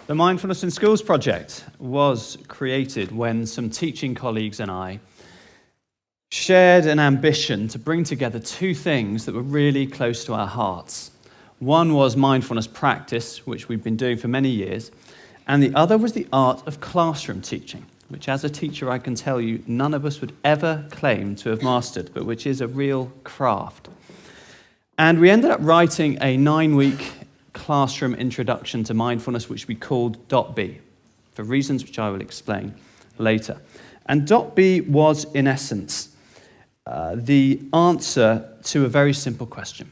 The Mindfulness in Schools project was created when some teaching colleagues and I shared an ambition to bring together two things that were really close to our hearts. One was mindfulness practice, which we've been doing for many years, and the other was the art of classroom teaching, which as a teacher I can tell you none of us would ever claim to have mastered, but which is a real craft. And we ended up writing a 9-week classroom introduction to mindfulness, which we called .B, for reasons which I will explain later. And .B was, in essence, the answer to a very simple question.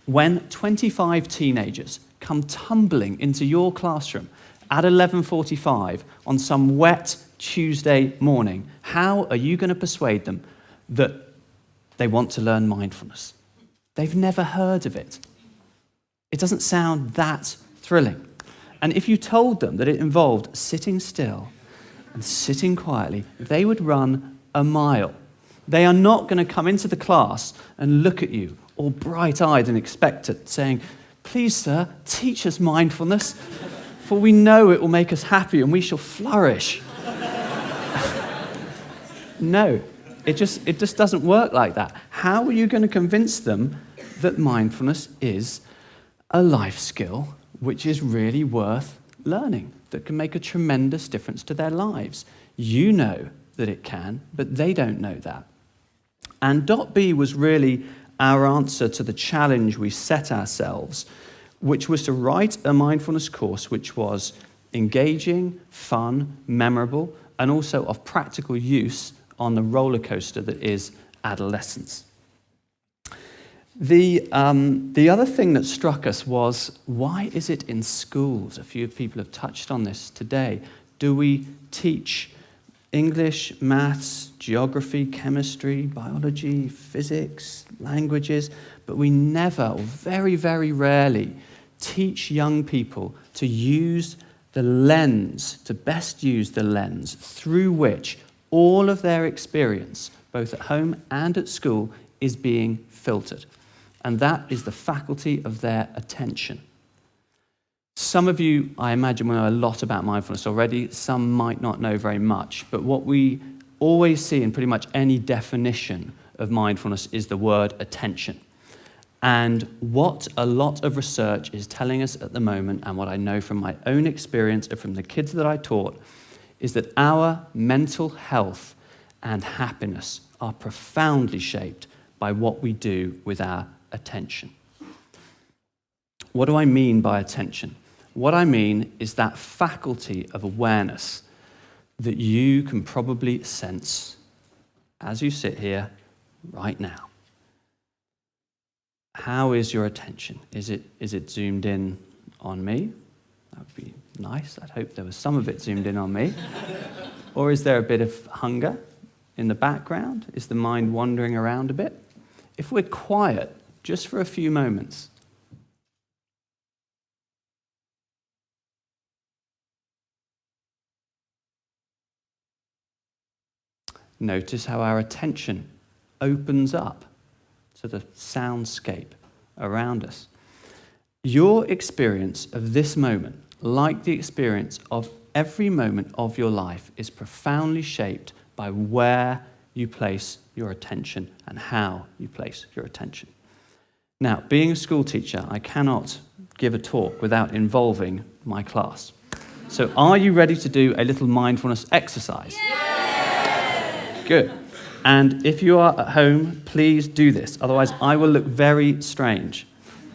When 25 teenagers come tumbling into your classroom at 11:45 on some wet Tuesday morning, how are you going to persuade them that they want to learn mindfulness? They've never heard of it. It doesn't sound that thrilling. And if you told them that it involved sitting still and sitting quietly, they would run a mile. They are not going to come into the class and look at you all bright-eyed and expectant, saying, "Please, sir, teach us mindfulness, for we know it will make us happy and we shall flourish." No, it just doesn't work like that. How are you going to convince them that mindfulness is a life skill which is really worth learning, that can make a tremendous difference to their lives? You know that it can, but they don't know that. And .B was really our answer to the challenge we set ourselves, which was to write a mindfulness course which was engaging, fun, memorable, and also of practical use on the roller coaster that is adolescence. The other thing that struck us was, why is it in schools? A few people have touched on this today. Do we teach English, maths, geography, chemistry, biology, physics, languages, but we never, or very, very rarely, teach young people to use the lens, to best use the lens through which all of their experience, both at home and at school, is being filtered. And that is the faculty of their attention. Some of you, I imagine, know a lot about mindfulness already. Some might not know very much. But what we always see in pretty much any definition of mindfulness is the word attention. And what a lot of research is telling us at the moment, and what I know from my own experience and from the kids that I taught, is that our mental health and happiness are profoundly shaped by what we do with our attention. What do I mean by attention? What I mean is that faculty of awareness that you can probably sense as you sit here right now. How is your attention? Is it zoomed in on me? That would be nice. I'd hope there was some of it zoomed in on me. Or is there a bit of hunger in the background? Is the mind wandering around a bit? If we're quiet just for a few moments, notice how our attention opens up to the soundscape around us. Your experience of this moment, like the experience of every moment of your life, is profoundly shaped by where you place your attention and how you place your attention. Now, being a school teacher, I cannot give a talk without involving my class. So are you ready to do a little mindfulness exercise? Yes! Good. And if you are at home, please do this. Otherwise, I will look very strange.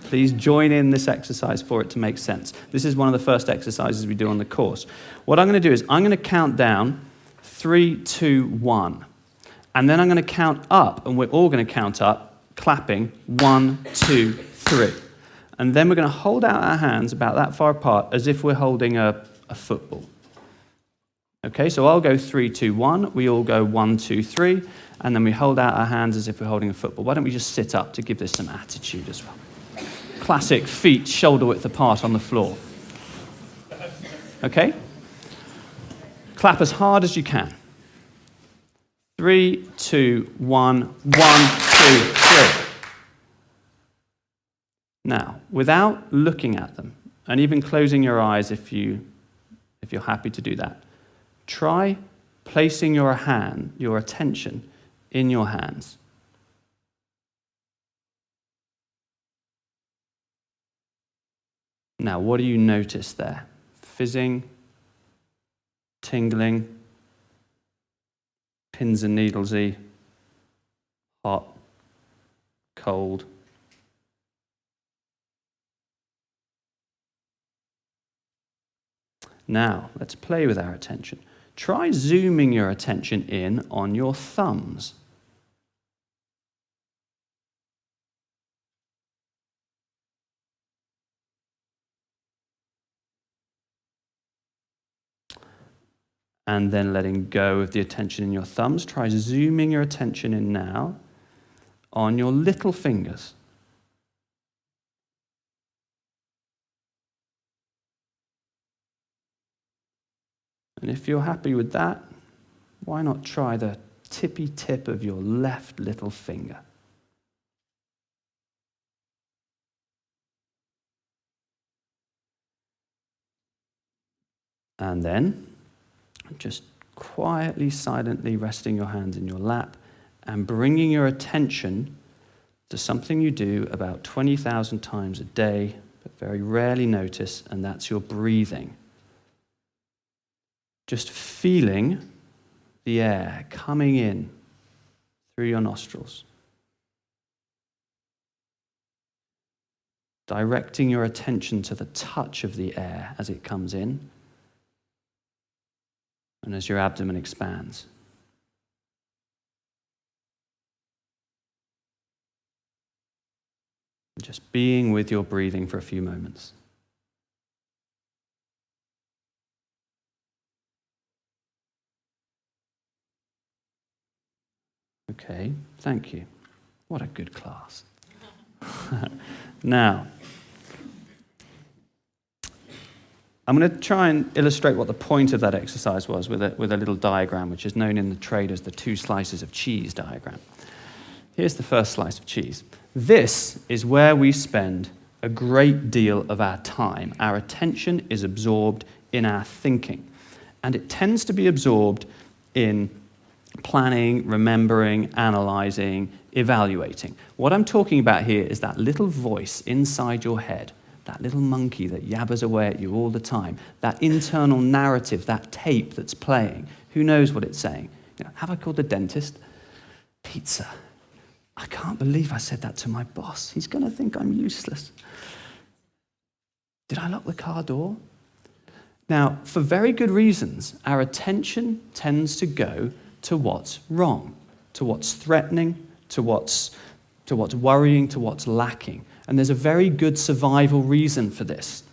Please join in this exercise for it to make sense. This is one of the first exercises we do on the course. What I'm going to do is I'm going to count down 3, 2, 1. And then I'm going to count up, and we're all going to count up, clapping, 1, 2, 3. And then we're going to hold out our hands about that far apart as if we're holding a football. Okay, so I'll go 3, 2, 1. We all go 1, 2, 3. And then we hold out our hands as if we're holding a football. Why don't we just sit up to give this some attitude as well? Classic feet shoulder width apart on the floor. Okay? Clap as hard as you can. 3, 2, 1, 1, 2, 3. Now, without looking at them, and even closing your eyes if you're happy to do that, try placing your attention in your hands. Now, what do you notice there? Fizzing, tingling, pins and needlesy, hot, cold. Now, let's play with our attention. Try zooming your attention in on your thumbs. And then letting go of the attention in your thumbs. Try zooming your attention in now on your little fingers. And if you're happy with that, why not try the tippy tip of your left little finger? And then just quietly, silently resting your hands in your lap and bringing your attention to something you do about 20,000 times a day, but very rarely notice, and that's your breathing. Just feeling the air coming in through your nostrils. Directing your attention to the touch of the air as it comes in and as your abdomen expands. Just being with your breathing for a few moments. Okay, thank you. What a good class. Now, I'm going to try and illustrate what the point of that exercise was with a little diagram, which is known in the trade as the 2 slices of cheese diagram. Here's the first slice of cheese. This is where we spend a great deal of our time. Our attention is absorbed in our thinking, and it tends to be absorbed in planning, remembering, analyzing, evaluating. What I'm talking about here is that little voice inside your head, that little monkey that yabbers away at you all the time, that internal narrative, that tape that's playing. Who knows what it's saying? Have I called the dentist? Pizza. I can't believe I said that to my boss. He's going to think I'm useless. Did I lock the car door? Now, for very good reasons, our attention tends to go to what's wrong, to what's threatening, to what's worrying, to what's lacking. And there's a very good survival reason for this.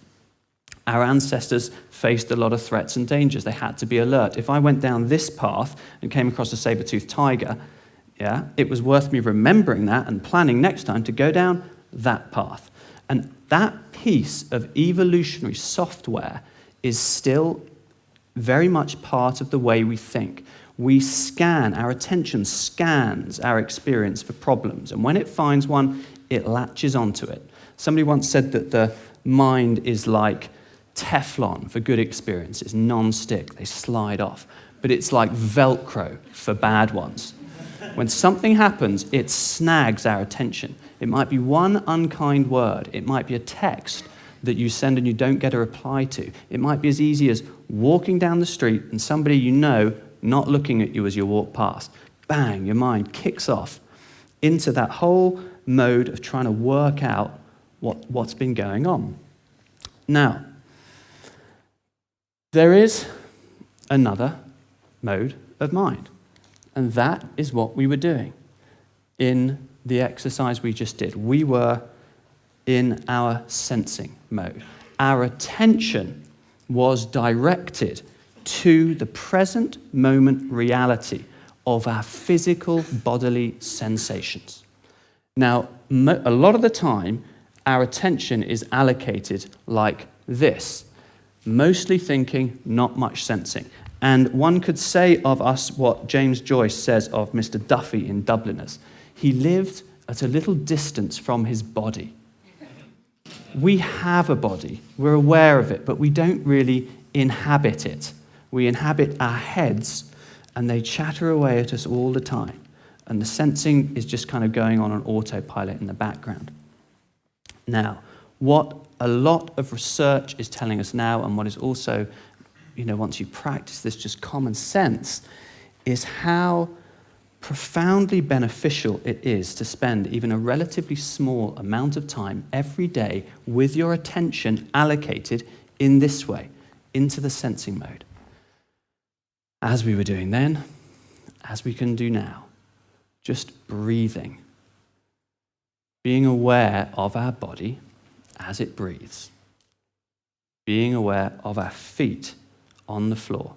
Our ancestors faced a lot of threats and dangers. They had to be alert. If I went down this path and came across a saber-toothed tiger, it was worth me remembering that and planning next time to go down that path. And that piece of evolutionary software is still very much part of the way we think. We scan, our attention scans our experience for problems, and when it finds one, it latches onto it. Somebody once said that the mind is like Teflon for good experiences, non-stick, they slide off, but it's like Velcro for bad ones. When something happens, it snags our attention. It might be one unkind word, it might be a text that you send and you don't get a reply to. It might be as easy as walking down the street and somebody you know not looking at you as you walk past. Bang, your mind kicks off into that whole mode of trying to work out what's been going on. Now, there is another mode of mind, and that is what we were doing in the exercise we just did. We were in our sensing mode. Our attention was directed to the present moment reality of our physical bodily sensations. Now, a lot of the time, our attention is allocated like this, mostly thinking, not much sensing. And one could say of us what James Joyce says of Mr. Duffy in Dubliners. He lived at a little distance from his body. We have a body, we're aware of it, but we don't really inhabit it. We inhabit our heads, and they chatter away at us all the time. And the sensing is just kind of going on autopilot in the background. Now, what a lot of research is telling us now, and what is also, once you practice this, just common sense, is how profoundly beneficial it is to spend even a relatively small amount of time every day with your attention allocated in this way, into the sensing mode. As we were doing then, as we can do now, just breathing, being aware of our body as it breathes, being aware of our feet on the floor.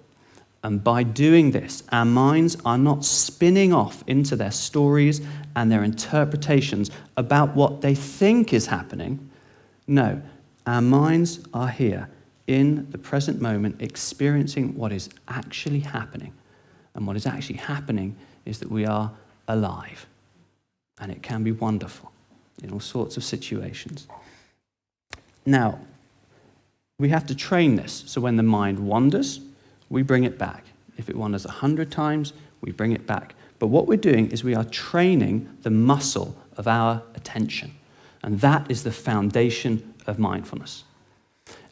And by doing this, our minds are not spinning off into their stories and their interpretations about what they think is happening. No, our minds are here in the present moment, experiencing what is actually happening. And what is actually happening is that we are alive. And it can be wonderful in all sorts of situations. Now, we have to train this. So when the mind wanders, we bring it back. If it wanders 100 times, we bring it back. But what we're doing is we are training the muscle of our attention. And that is the foundation of mindfulness.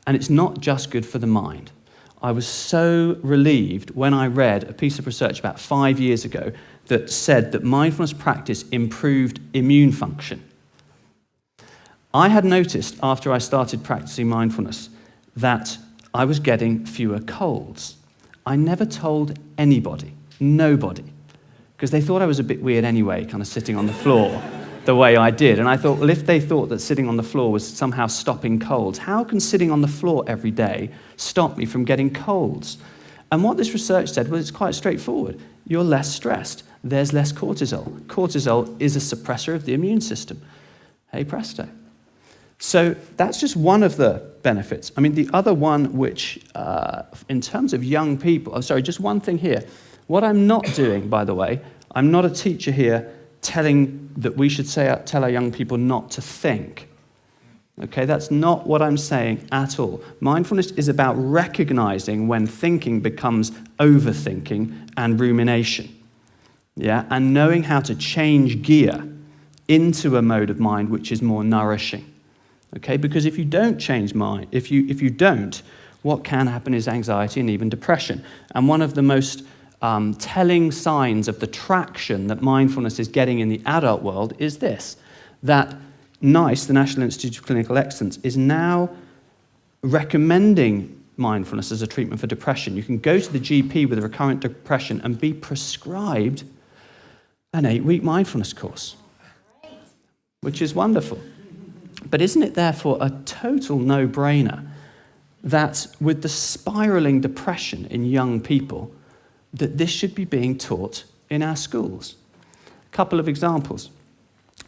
And it's not just good for the mind. I was so relieved when I read a piece of research about 5 years ago that said that mindfulness practice improved immune function. I had noticed after I started practicing mindfulness that I was getting fewer colds. I never told anybody, nobody, because they thought I was a bit weird anyway, kind of sitting on the floor the way I did. And I thought, well, if they thought that sitting on the floor was somehow stopping colds, how can sitting on the floor every day stop me from getting colds? And what this research said was it's quite straightforward. You're less stressed. There's less cortisol. Cortisol is a suppressor of the immune system. Hey presto. So that's just one of the benefits. I mean, the other one which, in terms of young people, just one thing here. What I'm not doing, by the way, I'm not a teacher here telling that we should tell our young people not to think. Okay, that's not what I'm saying at all. Mindfulness is about recognizing when thinking becomes overthinking and rumination. Yeah, and knowing how to change gear into a mode of mind which is more nourishing. Okay, because if you don't change mind, if you don't, what can happen is anxiety and even depression. And one of the most telling signs of the traction that mindfulness is getting in the adult world is this, that NICE, the National Institute of Clinical Excellence, is now recommending mindfulness as a treatment for depression. You can go to the GP with a recurrent depression and be prescribed an 8-week mindfulness course, which is wonderful. But isn't it therefore a total no-brainer that with the spiraling depression in young people, that this should be being taught in our schools? A couple of examples.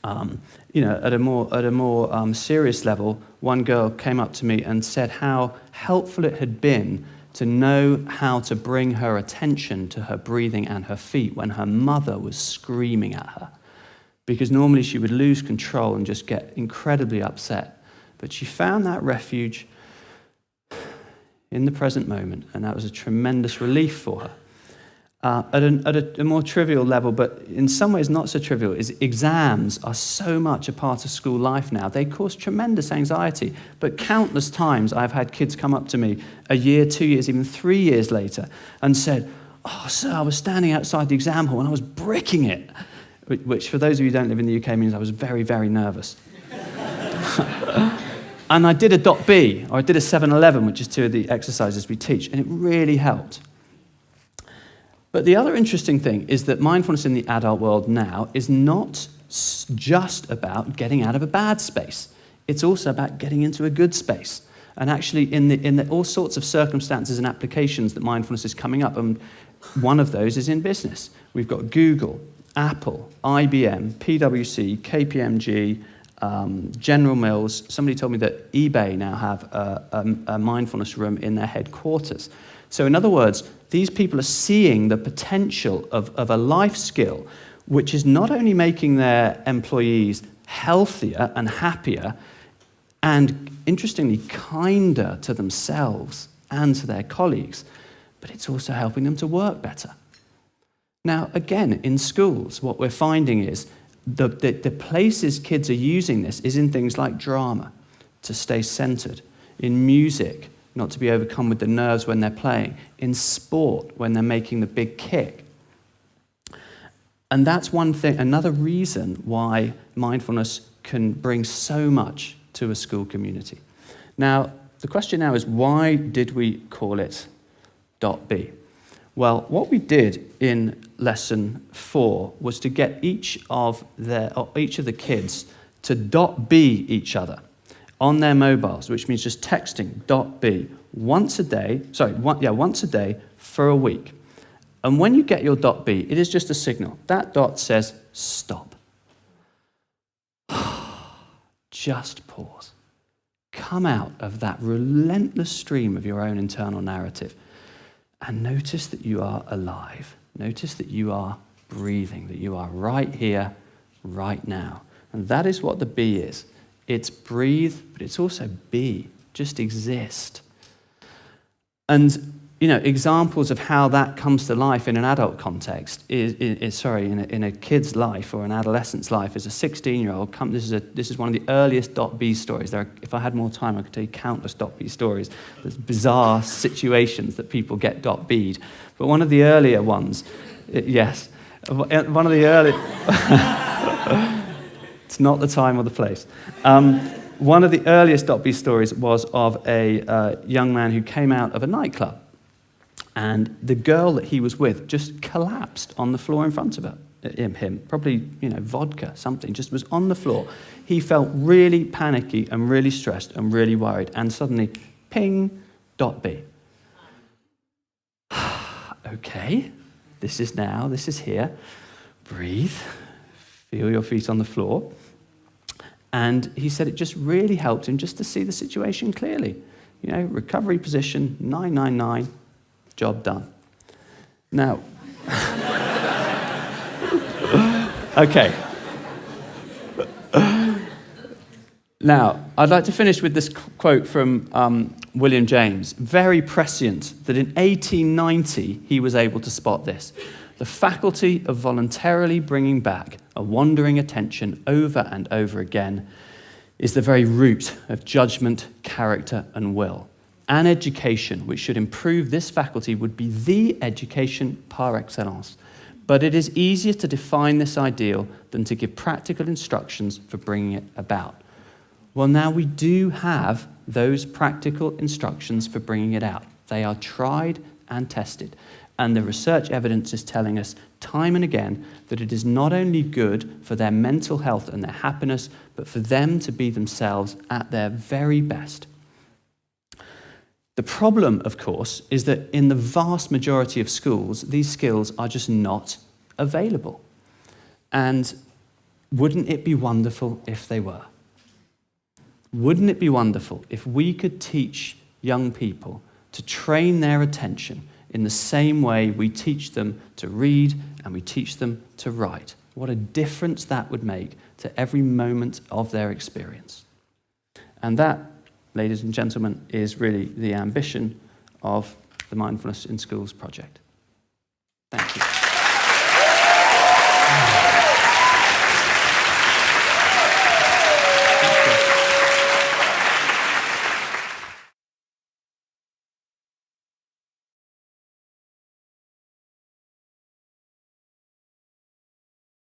At a more serious level, one girl came up to me and said how helpful it had been to know how to bring her attention to her breathing and her feet when her mother was screaming at her. Because normally she would lose control and just get incredibly upset. But she found that refuge in the present moment, and that was a tremendous relief for her. At a more trivial level, but in some ways not so trivial, is exams are so much a part of school life now. They cause tremendous anxiety, but countless times I've had kids come up to me a year, 2 years, even 3 years later and said, "Oh, sir, I was standing outside the exam hall and I was bricking it," which for those of you who don't live in the UK means I was very, very nervous. And I did a .B, or I did a 7-11, which is 2 of the exercises we teach, and it really helped. But the other interesting thing is that mindfulness in the adult world now is not just about getting out of a bad space. It's also about getting into a good space. And actually, in the all sorts of circumstances and applications that mindfulness is coming up, and one of those is in business. We've got Google, Apple, IBM, PwC, KPMG, General Mills. Somebody told me that eBay now have a mindfulness room in their headquarters. So in other words, these people are seeing the potential of a life skill which is not only making their employees healthier and happier, and interestingly, kinder to themselves and to their colleagues, but it's also helping them to work better. Now, again, in schools, what we're finding is the places kids are using this is in things like drama, to stay centered, in music, not to be overcome with the nerves when they're playing, in sport, when they're making the big kick. And that's one thing, another reason why mindfulness can bring so much to a school community. Now, the question now is, why did we call it .B? Well, what we did in lesson 4 was to get each of the kids to .B each other on their mobiles, which means just texting .B once a day for a week. And when you get your .B, it is just a signal. That dot says stop. Just pause. Come out of that relentless stream of your own internal narrative and notice that you are alive. Notice that you are breathing, that you are right here, right now. And that is what the B is. It's breathe, but it's also be, just exist. And examples of how that comes to life in an adult context in a kid's life or an adolescent's life is a 16-year-old. This is one of the earliest .B stories. If I had more time, I could tell you countless .B stories. There's bizarre situations that people get .B'd. But one of the earlier ones, one of the early. It's not the time or the place. One of the earliest .B stories was of a young man who came out of a nightclub. And the girl that he was with just collapsed on the floor in front of him. Probably, vodka, something, just was on the floor. He felt really panicky and really stressed and really worried. And suddenly, ping, .B. Okay, this is here. Breathe, feel your feet on the floor. And he said it just really helped him just to see the situation clearly. Recovery position, 999. Job done. Now, okay. Now, I'd like to finish with this quote from William James, very prescient that in 1890 he was able to spot this. The faculty of voluntarily bringing back a wandering attention over and over again is the very root of judgment, character, and will. An education which should improve this faculty would be the education par excellence. But it is easier to define this ideal than to give practical instructions for bringing it about. Well, now we do have those practical instructions for bringing it out. They are tried and tested. And the research evidence is telling us time and again that it is not only good for their mental health and their happiness, but for them to be themselves at their very best. The problem, of course, is that in the vast majority of schools, these skills are just not available. And wouldn't it be wonderful if they were? Wouldn't it be wonderful if we could teach young people to train their attention in the same way we teach them to read and we teach them to write? What a difference that would make to every moment of their experience. And that, ladies and gentlemen, is really the ambition of the Mindfulness in Schools project. Thank you.